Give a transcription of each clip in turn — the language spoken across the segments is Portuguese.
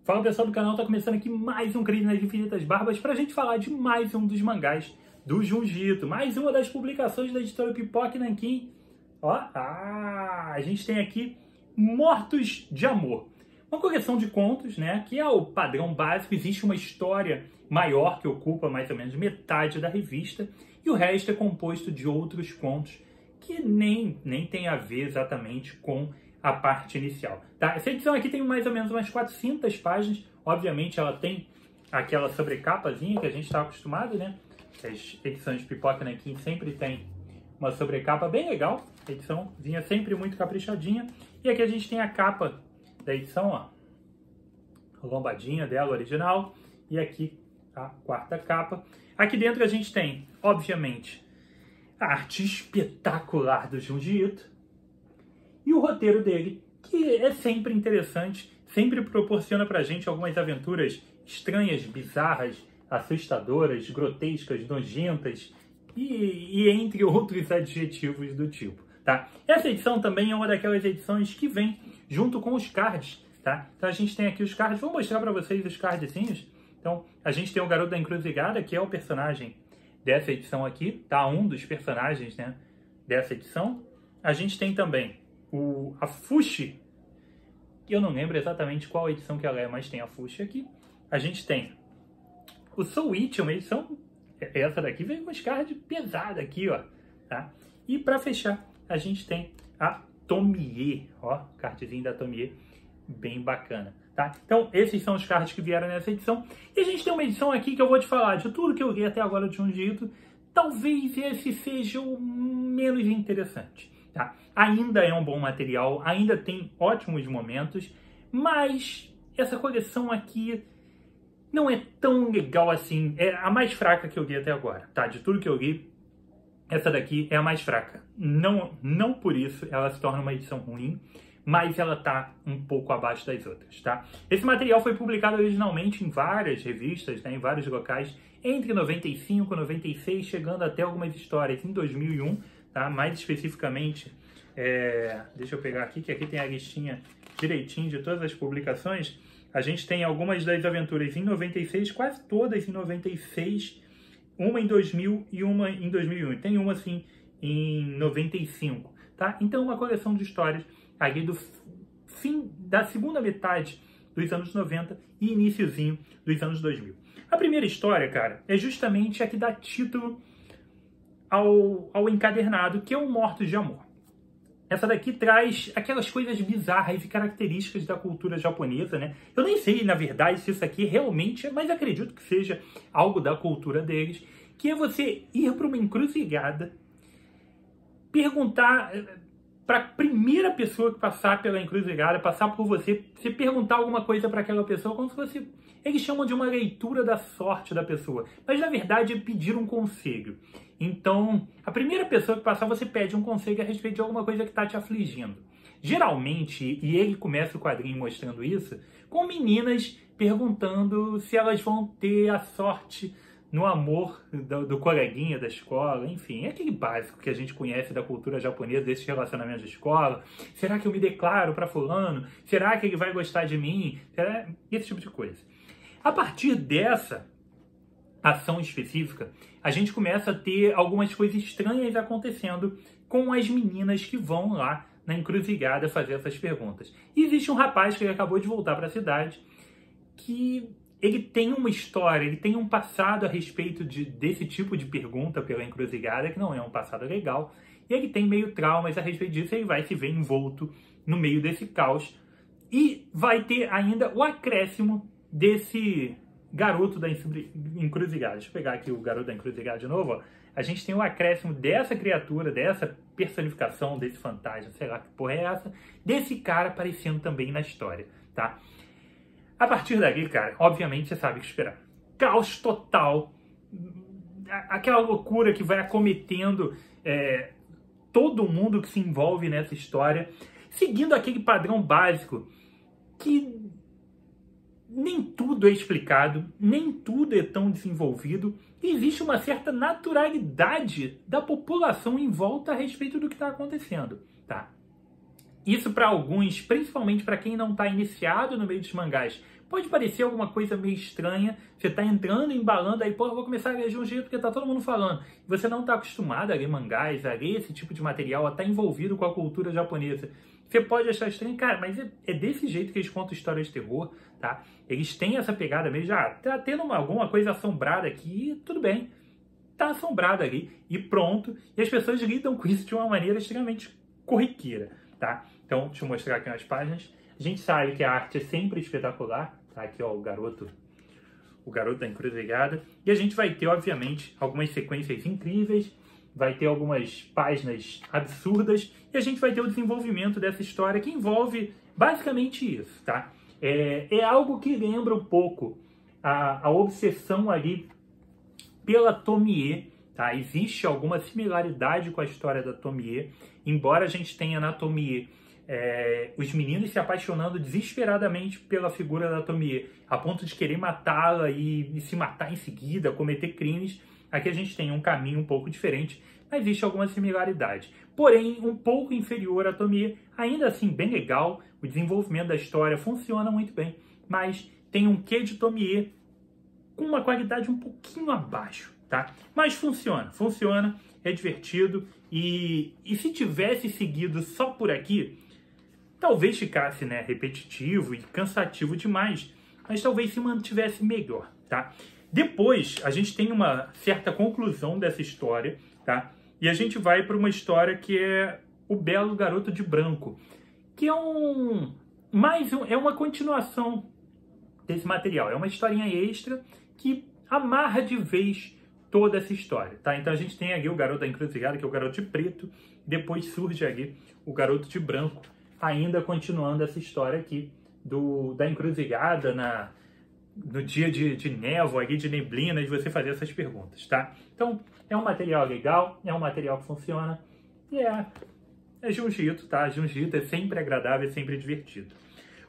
Fala pessoal do canal, tá começando aqui mais um Crise nas Infinitas Barbas pra gente falar de mais um dos mangás do Junji Ito, mais uma das publicações da editora Pipoca Nankin. Ó, a gente tem aqui Mortos de Amor, uma coleção de contos, né, que é o padrão básico. Existe uma história maior que ocupa mais ou menos metade da revista e o resto é composto de outros contos que nem tem a ver exatamente com a parte inicial, tá? Essa edição aqui tem mais ou menos umas 400 páginas. Obviamente ela tem aquela sobrecapazinha que a gente está acostumado, né? As edições de Pipoca Nankin sempre tem uma sobrecapa bem legal. A edição vinha sempre muito caprichadinha. E aqui a gente tem a capa da edição, ó, a lombadinha dela original. E aqui a quarta capa. Aqui dentro a gente tem, obviamente, a arte espetacular do Junji Ito. E o roteiro dele, que é sempre interessante, sempre proporciona pra gente algumas aventuras estranhas, bizarras, assustadoras, grotescas, nojentas e entre outros adjetivos do tipo, tá? Essa edição também é uma daquelas edições que vem junto com os cards, tá? Então a gente tem aqui os cards, vou mostrar pra vocês os cardzinhos. Então a gente tem o Garoto da Encruzilhada, que é o personagem dessa edição aqui, tá? Um dos personagens, né, dessa edição. A gente tem também a Fushi, que eu não lembro exatamente qual edição que ela é, mas tem a Fushi aqui. A gente tem o Soul It, uma edição, essa daqui veio com os cards pesada aqui, ó, tá? E para fechar, a gente tem a Tomie, ó, cardzinho da Tomie, bem bacana, tá? Então, esses são os cards que vieram nessa edição. E a gente tem uma edição aqui que eu vou te falar de tudo que eu li até agora de Junji Ito. Talvez esse seja o menos interessante. Tá? Ainda é um bom material, ainda tem ótimos momentos, mas essa coleção aqui não é tão legal assim. É a mais fraca que eu li até agora, tá? De tudo que eu li, essa daqui é a mais fraca. Não por isso ela se torna uma edição ruim, mas ela tá um pouco abaixo das outras, tá? Esse material foi publicado originalmente em várias revistas, né, em vários locais, entre 95 e 96, chegando até algumas histórias em 2001, tá? Mais especificamente, deixa eu pegar aqui, que aqui tem a listinha direitinho de todas as publicações. A gente tem algumas das aventuras em 96, quase todas em 96, uma em 2000 e uma em 2001. Tem uma, assim, em 95, tá? Então, uma coleção de histórias ali do fim da segunda metade dos anos 90 e iniciozinho dos anos 2000. A primeira história, cara, é justamente a que dá título ao encadernado, que é o Mortos de Amor. Essa daqui traz aquelas coisas bizarras e características da cultura japonesa, né? Eu nem sei, na verdade, se isso aqui realmente é, mas acredito que seja algo da cultura deles, que é você ir para uma encruzilhada, perguntar para a primeira pessoa que passar pela encruzilhada, passar por você perguntar alguma coisa para aquela pessoa, como se fosse... Eles chamam de uma leitura da sorte da pessoa, mas na verdade é pedir um conselho. Então, a primeira pessoa que passar, você pede um conselho a respeito de alguma coisa que está te afligindo. Geralmente, e ele começa o quadrinho mostrando isso, com meninas perguntando se elas vão ter a sorte no amor do coleguinha da escola, enfim, é aquele básico que a gente conhece da cultura japonesa, desses relacionamentos de escola. Será que eu me declaro para fulano? Será que ele vai gostar de mim? Esse tipo de coisa. A partir dessa ação específica, a gente começa a ter algumas coisas estranhas acontecendo com as meninas que vão lá na encruzilhada fazer essas perguntas. E existe um rapaz que acabou de voltar para a cidade, que ele tem uma história, ele tem um passado a respeito desse tipo de pergunta pela encruzilhada, que não é um passado legal, e ele tem meio traumas a respeito disso, ele vai se ver envolto no meio desse caos, e vai ter ainda o acréscimo desse garoto da encruzilhada. Deixa eu pegar aqui o Garoto da Encruzilhada de novo, ó. A gente tem o acréscimo dessa criatura, dessa personificação, desse fantasma, sei lá que porra é essa, desse cara aparecendo também na história, tá? A partir dali, cara, obviamente você sabe o que esperar. Caos total, aquela loucura que vai acometendo todo mundo que se envolve nessa história, seguindo aquele padrão básico que nem tudo é explicado, nem tudo é tão desenvolvido, e existe uma certa naturalidade da população em volta a respeito do que está acontecendo, tá? Isso para alguns, principalmente para quem não está iniciado no meio dos mangás, Pode parecer alguma coisa meio estranha, você tá entrando, embalando, aí, pô, eu vou começar a ler de um jeito porque tá todo mundo falando. Você não tá acostumado a ler mangás, a ler esse tipo de material, a estar envolvido com a cultura japonesa. Você pode achar estranho, cara, mas é desse jeito que eles contam histórias de terror, tá? Eles têm essa pegada mesmo, tá tendo alguma coisa assombrada aqui, tudo bem. Tá assombrado ali e pronto. E as pessoas lidam com isso de uma maneira extremamente corriqueira, tá? Então, deixa eu mostrar aqui umas páginas. A gente sabe que a arte é sempre espetacular, tá? Aqui, ó, o garoto da encruzilhada. E a gente vai ter, obviamente, algumas sequências incríveis, vai ter algumas páginas absurdas, e a gente vai ter o desenvolvimento dessa história que envolve basicamente isso, tá? É algo que lembra um pouco a obsessão ali pela Tomie, tá? Existe alguma similaridade com a história da Tomie, embora a gente tenha na Tomie os meninos se apaixonando desesperadamente pela figura da Tomie, a ponto de querer matá-la e se matar em seguida, cometer crimes. Aqui a gente tem um caminho um pouco diferente, mas existe alguma similaridade. Porém, um pouco inferior à Tomie, ainda assim bem legal, o desenvolvimento da história funciona muito bem, mas tem um quê de Tomie com uma qualidade um pouquinho abaixo, tá? Mas funciona, é divertido e se tivesse seguido só por aqui, talvez ficasse, né, repetitivo e cansativo demais, mas talvez se mantivesse melhor, tá? Depois, a gente tem uma certa conclusão dessa história, tá? E a gente vai para uma história que é O Belo Garoto de Branco, que é uma continuação desse material. É uma historinha extra que amarra de vez toda essa história, tá? Então a gente tem aqui o garoto da encruzilhada, que é o garoto de preto, depois surge aqui o garoto de branco, ainda continuando essa história aqui da encruzilhada no dia de névoa, aqui, de neblina, de você fazer essas perguntas, tá? Então é um material legal, é um material que funciona e é jiu-jitsu, tá? Jiu-jitsu é sempre agradável, é sempre divertido.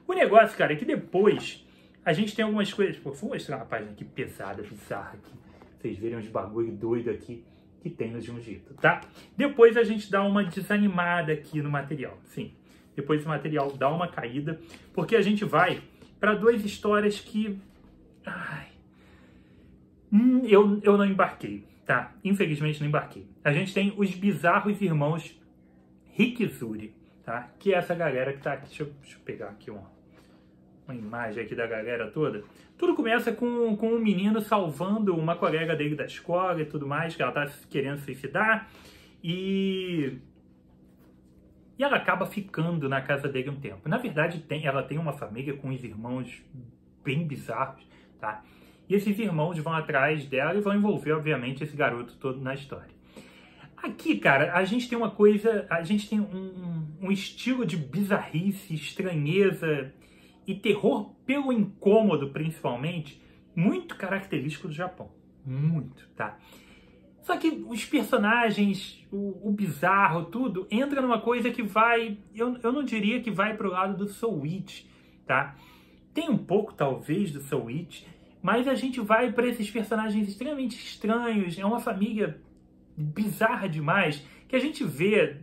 O negócio, cara, é que depois a gente tem algumas coisas... Pô, vou mostrar uma página aqui pesada, bizarra aqui. Vocês verem uns bagulho doido aqui que tem no jiu-jitsu, tá? Depois a gente dá uma desanimada aqui no material. Sim, depois o material dá uma caída, porque a gente vai para duas histórias que... eu não embarquei, tá? Infelizmente não embarquei. A gente tem os bizarros irmãos Rikizuri, tá? Que é essa galera que tá aqui. Deixa eu pegar aqui uma imagem aqui da galera toda. Tudo começa com um menino salvando uma colega dele da escola e tudo mais, que ela tá querendo suicidar, e ela acaba ficando na casa dele um tempo. Na verdade, ela tem uma família com os irmãos bem bizarros, tá? E esses irmãos vão atrás dela e vão envolver, obviamente, esse garoto todo na história. Aqui, cara, a gente tem uma coisa, a gente tem um estilo de bizarrice, estranheza e terror pelo incômodo, principalmente, muito característico do Japão. Muito, tá? Só que os personagens, o bizarro, tudo, entra numa coisa que vai... Eu não diria que vai pro lado do Soul Eat, tá? Tem um pouco, talvez, do Soul Eat, mas a gente vai para esses personagens extremamente estranhos. É uma família bizarra demais, que a gente vê...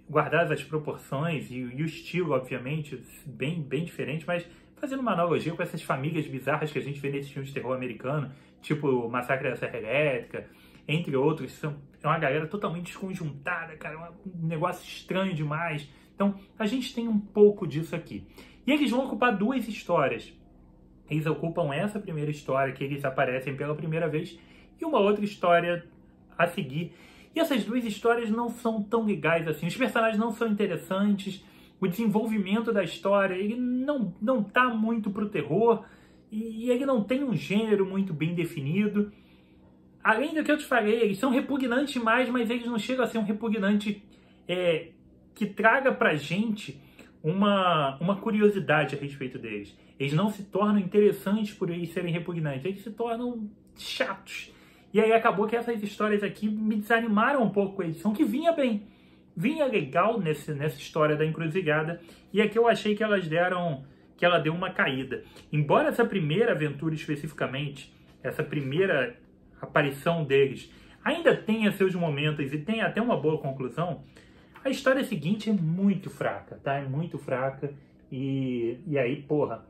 guardadas as proporções e o estilo, obviamente, bem diferente, mas fazendo uma analogia com essas famílias bizarras que a gente vê nesses filmes de terror americano, tipo o Massacre da Serra Elétrica, entre outros. É uma galera totalmente desconjuntada, cara, um negócio estranho demais. Então, a gente tem um pouco disso aqui. E eles vão ocupar duas histórias. Eles ocupam essa primeira história, que eles aparecem pela primeira vez, e uma outra história a seguir. E essas duas histórias não são tão legais assim. Os personagens não são interessantes. O desenvolvimento da história, ele não tá muito pro terror. E ele não tem um gênero muito bem definido. Além do que eu te falei, eles são repugnantes demais, mas eles não chegam a ser um repugnante que traga pra gente uma curiosidade a respeito deles. Eles não se tornam interessantes por eles serem repugnantes. Eles se tornam chatos. E aí acabou que essas histórias aqui me desanimaram um pouco com a edição, que vinha bem. Vinha legal nessa história da encruzilhada. E aqui eu achei que ela deu uma caída. Embora essa primeira aventura especificamente, essa primeira aparição deles, ainda tenha seus momentos e tenha até uma boa conclusão, a história seguinte é muito fraca, tá? É muito fraca. E aí, porra,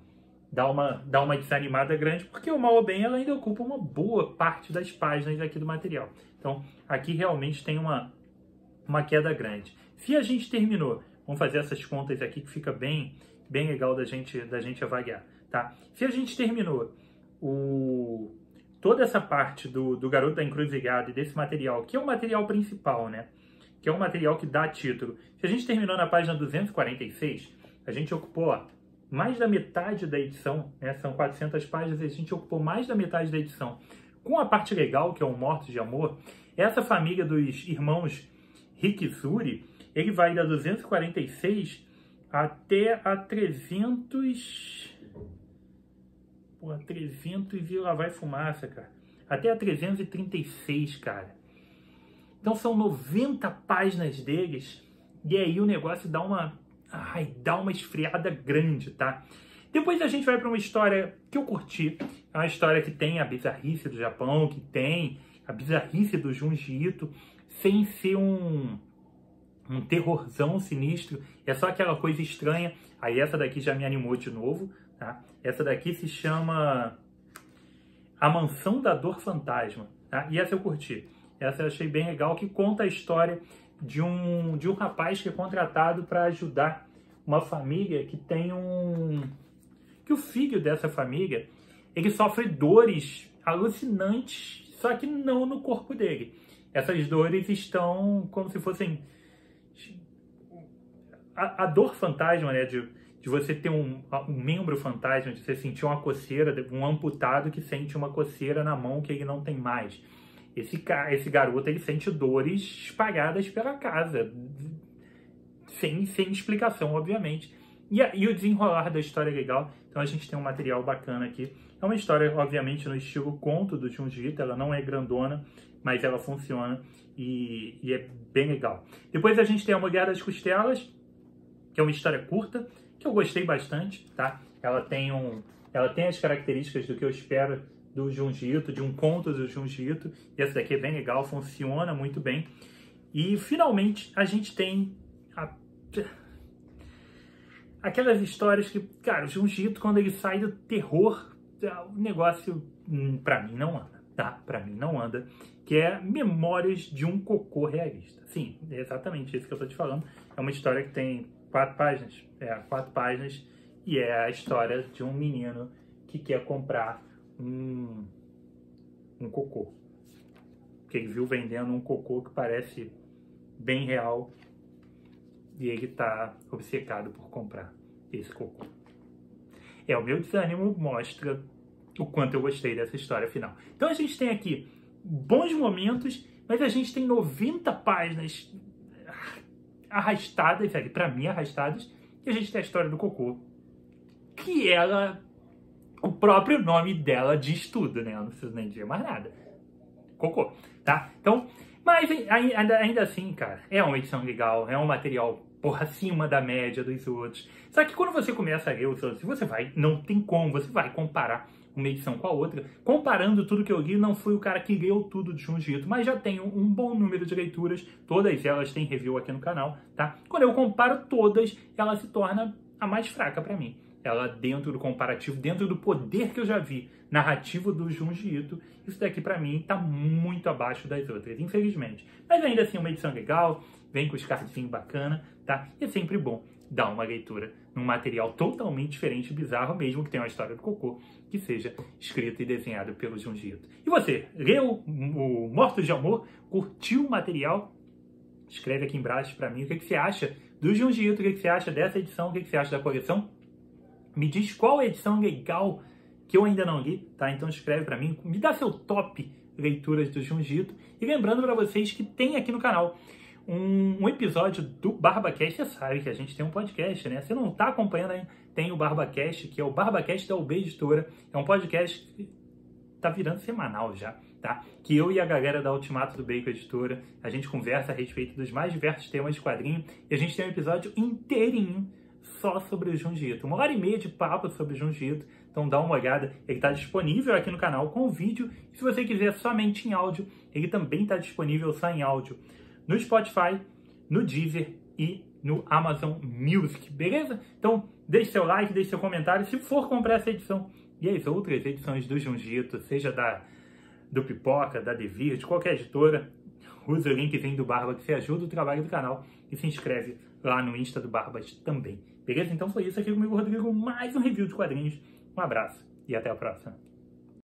dá uma desanimada grande, porque o mal ou bem ela ainda ocupa uma boa parte das páginas aqui do material. Então, aqui realmente tem uma queda grande. Se a gente terminou, vamos fazer essas contas aqui que fica bem legal da gente avaliar, tá? Se a gente terminou toda essa parte do Garoto da Encruzilhada e desse material, que é o material principal, né? Que é o material que dá título. Se a gente terminou na página 246, a gente ocupou, ó, mais da metade da edição, né? São 400 páginas, e a gente ocupou mais da metade da edição. Com a parte legal, que é o Mortos de Amor, essa família dos irmãos Rikizuri, ele vai da 246 até a 300... Pô, 300 e lá vai fumaça, cara. Até a 336, cara. Então são 90 páginas deles, e aí o negócio dá uma esfriada grande, tá? Depois a gente vai para uma história que eu curti. É uma história que tem a bizarrice do Japão, que tem a bizarrice do Junji Ito, sem ser um terrorzão sinistro. É só aquela coisa estranha. Aí essa daqui já me animou de novo, tá? Essa daqui se chama A Mansão da Dor Fantasma, tá? E essa eu curti. Essa eu achei bem legal, que conta a história de um rapaz que é contratado para ajudar uma família que tem que o filho dessa família, ele sofre dores alucinantes, só que não no corpo dele. Essas dores estão como se fossem a dor fantasma, né, de você ter um membro fantasma, de você sentir uma coceira, um amputado que sente uma coceira na mão que ele não tem mais. Esse garoto, ele sente dores espalhadas pela casa, sem explicação, obviamente. E o desenrolar da história é legal, então a gente tem um material bacana aqui. É uma história, obviamente, no estilo conto do Junji Ito, ela não é grandona, mas ela funciona e é bem legal. Depois a gente tem A Mulher das Costelas, que é uma história curta, que eu gostei bastante, tá? Ela tem as características do que eu espero do Junji Ito, de um conto do Junji Ito, e essa daqui é bem legal, funciona muito bem. E finalmente a gente tem aquelas histórias que, cara, o Junji Ito, quando ele sai do terror, o negócio pra mim não anda, tá? Pra mim não anda, que é Memórias de um Cocô Realista. Sim, é exatamente isso que eu tô te falando. É uma história que tem 4 páginas, 4 páginas, e é a história de um menino que quer comprar um cocô, que ele viu vendendo um cocô que parece bem real, e ele tá obcecado por comprar esse cocô. O meu desânimo mostra o quanto eu gostei dessa história final. Então a gente tem aqui bons momentos, mas a gente tem 90 páginas arrastadas, pra mim arrastadas, e a gente tem a história do cocô, que o próprio nome dela diz tudo, né? Eu não preciso nem dizer mais nada. Cocô, tá? Então, mas ainda assim, cara, é uma edição legal, é um material, porra, acima da média dos outros. Só que quando você começa a ler os outros, não tem como, você vai comparar uma edição com a outra. Comparando tudo que eu li, não fui o cara que leu tudo de Junji Ito, mas já tenho um bom número de leituras, todas elas têm review aqui no canal, tá? Quando eu comparo todas, ela se torna a mais fraca pra mim. Ela, dentro do comparativo, dentro do poder que eu já vi narrativo do Junji Ito, isso daqui pra mim tá muito abaixo das outras, infelizmente. Mas ainda assim, uma edição legal, vem com os cardzinhos bacana, tá? E é sempre bom dar uma leitura num material totalmente diferente e bizarro, mesmo que tenha uma história do cocô, que seja escrito e desenhado pelo Junji Ito. E você, leu o Mortos de Amor? Curtiu o material? Escreve aqui embaixo pra mim o que você acha do Junji Ito, o que você acha dessa edição, o que você acha da coleção. Me diz qual é a edição legal que eu ainda não li, tá? Então escreve pra mim, me dá seu top leituras do Junji Ito. E lembrando pra vocês que tem aqui no canal um episódio do BarbaCast. Você sabe que a gente tem um podcast, né? Você não tá acompanhando aí, tem o BarbaCast, que é o BarbaCast da UB Editora. É um podcast que tá virando semanal já, tá? Que eu e a galera da Ultimato do Bacon Editora, a gente conversa a respeito dos mais diversos temas de quadrinho, e a gente tem um episódio inteirinho só sobre o Junji Ito. 1h30 de papo sobre o Junji Ito. Então dá uma olhada. Ele está disponível aqui no canal com vídeo. E se você quiser somente em áudio, ele também está disponível só em áudio no Spotify, no Deezer e no Amazon Music, beleza? Então deixe seu like, deixe seu comentário, se for comprar essa edição e as outras edições do Jiu-Jitsu, seja do Pipoca, da Devir, de qualquer editora, usa o linkzinho do Barbas que você ajuda o trabalho do canal e se inscreve lá no Insta do Barbas também. Beleza? Então foi isso aqui comigo, Rodrigo, mais um review de quadrinhos. Um abraço e até a próxima.